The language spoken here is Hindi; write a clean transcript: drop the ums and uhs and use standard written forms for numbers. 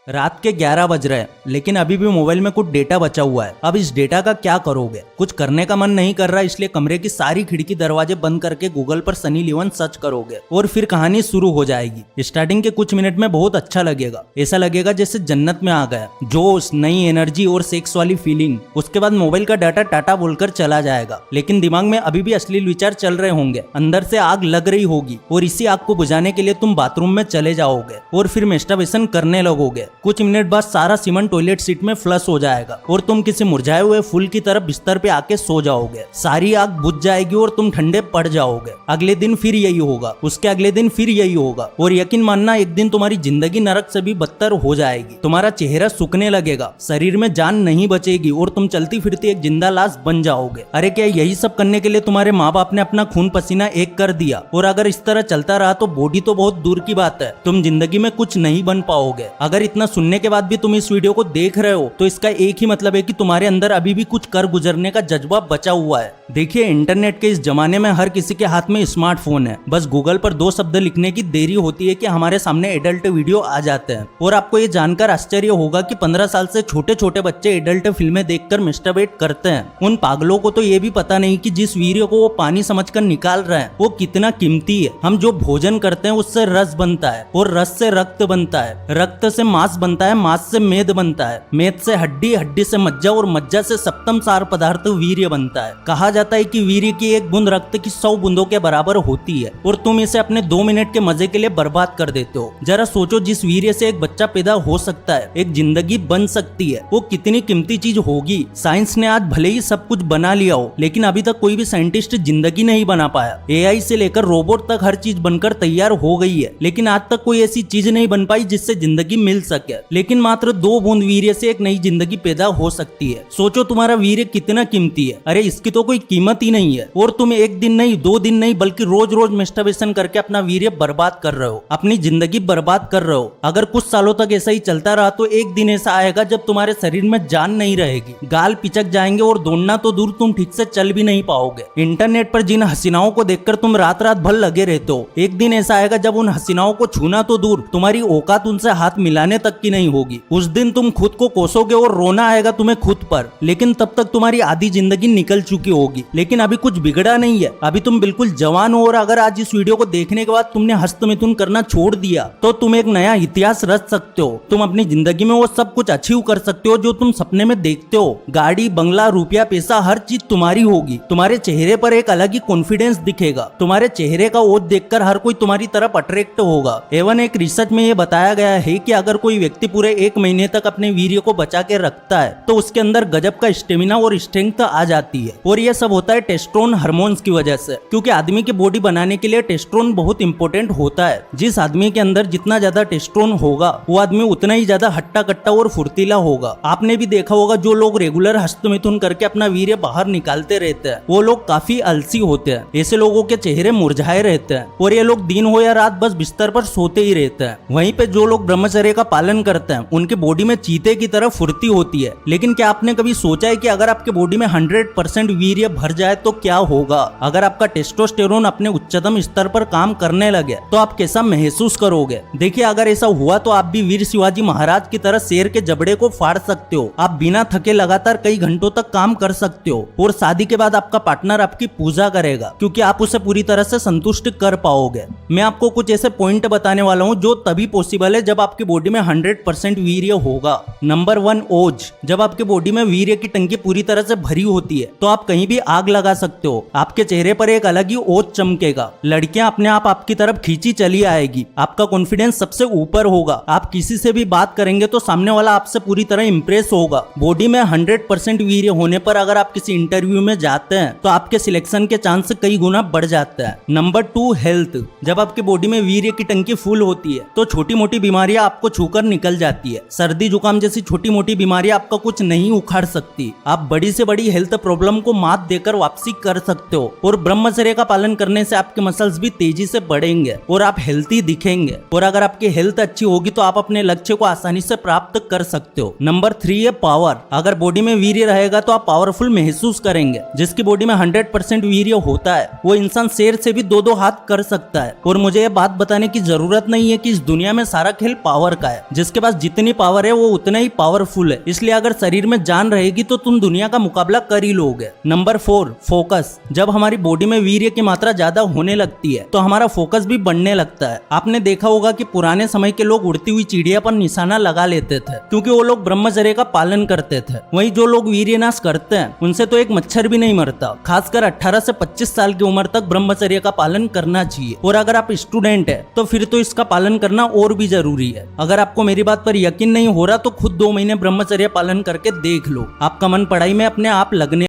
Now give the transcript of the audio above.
रात के 11 बज रहे हैं, लेकिन अभी भी मोबाइल में कुछ डेटा बचा हुआ है। अब इस डेटा का क्या करोगे? कुछ करने का मन नहीं कर रहा, इसलिए कमरे की सारी खिड़की दरवाजे बंद करके गूगल पर सनी लियोन सर्च करोगे और फिर कहानी शुरू हो जाएगी। स्टार्टिंग के कुछ मिनट में बहुत अच्छा लगेगा, ऐसा लगेगा जैसे जन्नत में आ गया, जोश, नई एनर्जी और सेक्स वाली फीलिंग। उसके बाद मोबाइल का डाटा टाटा बोलकर चला जाएगा, लेकिन दिमाग में अभी भी अश्लील विचार चल रहे होंगे, अंदर से आग लग रही होगी और इसी आग को बुझाने के लिए तुम बाथरूम में चले जाओगे और फिर मैस्टरबेशन करने लगोगे। कुछ मिनट बाद सारा सीमेंट टॉयलेट सीट में फ्लश हो जाएगा और तुम किसी मुरझाए हुए फूल की तरह बिस्तर पे आके सो जाओगे। सारी आग बुझ जाएगी और तुम ठंडे पड़ जाओगे। अगले दिन फिर यही होगा, उसके अगले दिन फिर यही होगा और यकीन मानना एक दिन तुम्हारी जिंदगी नरक से भी बदतर हो जाएगी। तुम्हारा चेहरा सूखने लगेगा, शरीर में जान नहीं बचेगी और तुम चलती फिरती एक जिंदा लाश बन जाओगे। अरे क्या यही सब करने के लिए तुम्हारे माँ बाप ने अपना खून पसीना एक कर दिया? और अगर इस तरह चलता रहा तो बॉडी तो बहुत दूर की बात है, तुम जिंदगी में कुछ नहीं बन पाओगे। अगर इतना सुनने के बाद भी तुम इस वीडियो को देख रहे हो तो इसका एक ही मतलब है कि तुम्हारे अंदर अभी भी कुछ कर गुजरने का जज्बा बचा हुआ है। देखिए, इंटरनेट के इस जमाने में हर किसी के हाथ में स्मार्टफोन है। बस गूगल पर 2 शब्द लिखने की देरी होती है कि हमारे सामने एडल्ट वीडियो आ जाते हैं। और आपको ये जानकर आश्चर्य होगा कि 15 साल से छोटे छोटे बच्चे एडल्ट फिल्में देखकर मैस्टरबेट करते हैं। उन पागलों को तो ये भी पता नहीं कि जिस वीडियो को वो पानी समझकर निकाल रहे हैं वो कितना कीमती है। हम जो भोजन करते हैं उससे रस बनता है और रस से रक्त बनता है, रक्त से मांस बनता है, मांस से मेद बनता है, मेद से हड्डी, हड्डी से मज्जा और मज्जा से सप्तम सार पदार्थ वीर्य बनता है। कहा जाता है कि वीर्य की एक बूंद रक्त की 100 बूंदों के बराबर होती है और तुम इसे अपने 2 मिनट के मजे के लिए बर्बाद कर देते हो। जरा सोचो, जिस वीर्य से एक बच्चा पैदा हो सकता है, एक जिंदगी बन सकती है, वो कितनी कीमती चीज होगी। साइंस ने आज भले ही सब कुछ बना लिया हो, लेकिन अभी तक कोई भी साइंटिस्ट जिंदगी नहीं बना पाया। एआई से लेकर रोबोट तक हर चीज बनकर तैयार हो गई है, लेकिन आज तक कोई ऐसी चीज नहीं बन पाई जिससे जिंदगी मिल सके। लेकिन मात्र 2 बूंद वीर्य से एक नई जिंदगी पैदा हो सकती है। सोचो तुम्हारा वीर्य कितना कीमती है। अरे इसकी तो कोई कीमत ही नहीं है। और तुम एक दिन नहीं, 2 दिन नहीं, बल्कि रोज रोज मैस्टरबेशन करके अपना वीर्य बर्बाद कर रहे हो, अपनी जिंदगी बर्बाद कर रहे हो। अगर कुछ सालों तक ऐसा ही चलता रहा तो एक दिन ऐसा आएगा जब तुम्हारे शरीर में जान नहीं रहेगी, गाल पिचक जाएंगे और दौड़ना तो दूर, तुम ठीक से चल भी नहीं पाओगे। इंटरनेट पर जिन हसीनाओं को देखकर तुम रात रात भर लगे रहते हो, एक दिन ऐसा आएगा जब उन हसीनाओं को छूना तो दूर, तुम्हारी औकात उनसे हाथ मिलाने तक की नहीं होगी। उस दिन तुम खुद को कोसोगे और रोना आएगा तुम्हें खुद पर, लेकिन तब तक तुम्हारी आधी जिंदगी निकल चुकी होगी। लेकिन अभी कुछ बिगड़ा नहीं है, अभी तुम बिल्कुल जवान हो और अगर आज इस वीडियो को देखने के बाद तुमने हस्तमिथुन करना छोड़ दिया तो तुम एक नया इतिहास रच सकते हो। तुम अपनी जिंदगी में वो सब कुछ अचीव कर सकते हो जो तुम सपने में देखते हो। गाड़ी, बंगला, रुपया, पैसा, हर चीज तुम्हारी होगी। तुम्हारे चेहरे पर एक अलग ही कॉन्फिडेंस दिखेगा। तुम्हारे चेहरे का ओज देखकर हर कोई तुम्हारी तरफ अट्रैक्ट होगा। एवं एक रिसर्च में ये बताया गया है कि अगर कोई व्यक्ति पूरे 1 महीने तक अपने वीर्य को बचा के रखता है तो उसके अंदर गजब का स्टेमिना और स्ट्रेंथ आ जाती है। और ये सब होता है टेस्टोस्टेरोन हार्मोन्स की वजह से, क्योंकि आदमी की बॉडी बनाने के लिए टेस्टोस्टेरोन बहुत इंपॉर्टेंट होता है। जिस आदमी के अंदर जितना ज्यादा टेस्टोस्टेरोन होगा वो आदमी उतना ही ज्यादा हट्टा कट्टा और फुर्तीला होगा। आपने भी देखा होगा जो लोग रेगुलर हस्तमिथुन करके अपना वीर्य बाहर निकालते रहते हैं वो लोग काफी आलसी होते हैं। ऐसे लोगों के चेहरे मुरझाए रहते हैं और ये लोग दिन हो या रात बस बिस्तर पर सोते ही रहते हैं। वहीं पे जो लोग ब्रह्मचर्य का पालन करते हैं उनके बॉडी में चीते की तरह फुर्ती होती है। लेकिन क्या आपने कभी सोचा है कि अगर आपके बॉडी में 100% वीर्य भर जाए तो क्या होगा? अगर आपका टेस्टोस्टेरोन अपने उच्चतम स्तर पर काम करने लगे तो आप कैसा महसूस करोगे? देखिए, अगर ऐसा हुआ तो आप भी वीर शिवाजी महाराज की तरह शेर के जबड़े को फाड़ सकते हो। आप बिना थके लगातार कई घंटों तक काम कर सकते हो और शादी के बाद आपका पार्टनर आपकी पूजा करेगा क्योंकि आप उसे पूरी तरह से संतुष्ट कर पाओगे। मैं आपको कुछ ऐसे पॉइंट बताने वाला हूँ जो तभी पॉसिबल है जब आपकी बॉडी में 100% वीर्य होगा। नंबर 1, ओज। जब आपके बॉडी में वीर्य की टंकी पूरी तरह से भरी होती है तो आप कहीं भी आग लगा सकते हो। आपके चेहरे पर एक अलग ही ओज चमकेगा। लड़कियां अपने आप आपकी तरफ खींची चली आएगी। आपका कॉन्फिडेंस सबसे ऊपर होगा। आप किसी से भी बात करेंगे तो सामने वाला आपसे पूरी तरह इंप्रेस होगा। बॉडी में 100% वीर्य होने पर अगर आप किसी इंटरव्यू में जाते हैं तो आपके सिलेक्शन के चांस कई गुना बढ़ जाता है। Number 2, health. जब आपकी बॉडी में वीर्य की टंकी फुल होती है तो छोटी मोटी बीमारियां आपको छूकर निकल जाती है। सर्दी जुकाम जैसी छोटी मोटी बीमारियां आपका कुछ नहीं उखाड़ सकती। आप बड़ी से बड़ी हेल्थ प्रॉब्लम को मात देकर वापसी कर सकते हो और ब्रह्मचर्य का पालन करने से आपके मसल्स भी तेजी से बढ़ेंगे और आप हेल्थी दिखेंगे। और अगर आपकी हेल्थ अच्छी होगी तो आप अपने लक्ष्य को आसानी से प्राप्त कर सकते हो। नंबर 3 है पावर। अगर बॉडी में वीर्य रहेगा तो आप पावरफुल महसूस करेंगे। जिसकी बॉडी में 100% वीर्य होता है वो इंसान शेर से भी 2-2 हाथ कर सकता है। और मुझे ये बात बताने की जरूरत नहीं है कि इस दुनिया में सारा खेल पावर का है। जिसके पास जितनी पावर है वो उतना ही पावरफुल है, इसलिए अगर शरीर में जान रहेगी तो तुम दुनिया का मुकाबला कर ही लोगे। Number 4, focus. जब हमारी बॉडी में वीर्य की मात्रा ज्यादा होने लगती है तो हमारा फोकस भी बढ़ने लगता है। आपने देखा होगा कि पुराने समय के लोग उड़ती हुई चिड़िया पर निशाना लगा लेते थे क्योंकि वो लोग ब्रह्मचर्य का पालन करते थे। वहीं जो लोग वीर्यनाश करते हैं उनसे तो एक मच्छर भी नहीं मरता। खासकर 18 से 25 साल की उम्र तक ब्रह्मचर्य का पालन करना चाहिए, और अगर आप स्टूडेंट है तो फिर तो इसका पालन करना और भी जरूरी है। अगर आपको मेरी बात पर यकीन नहीं हो रहा तो खुद 2 महीने ब्रह्मचर्य पालन करके देख लो, आपका मन पढ़ाई में अपने आप लगने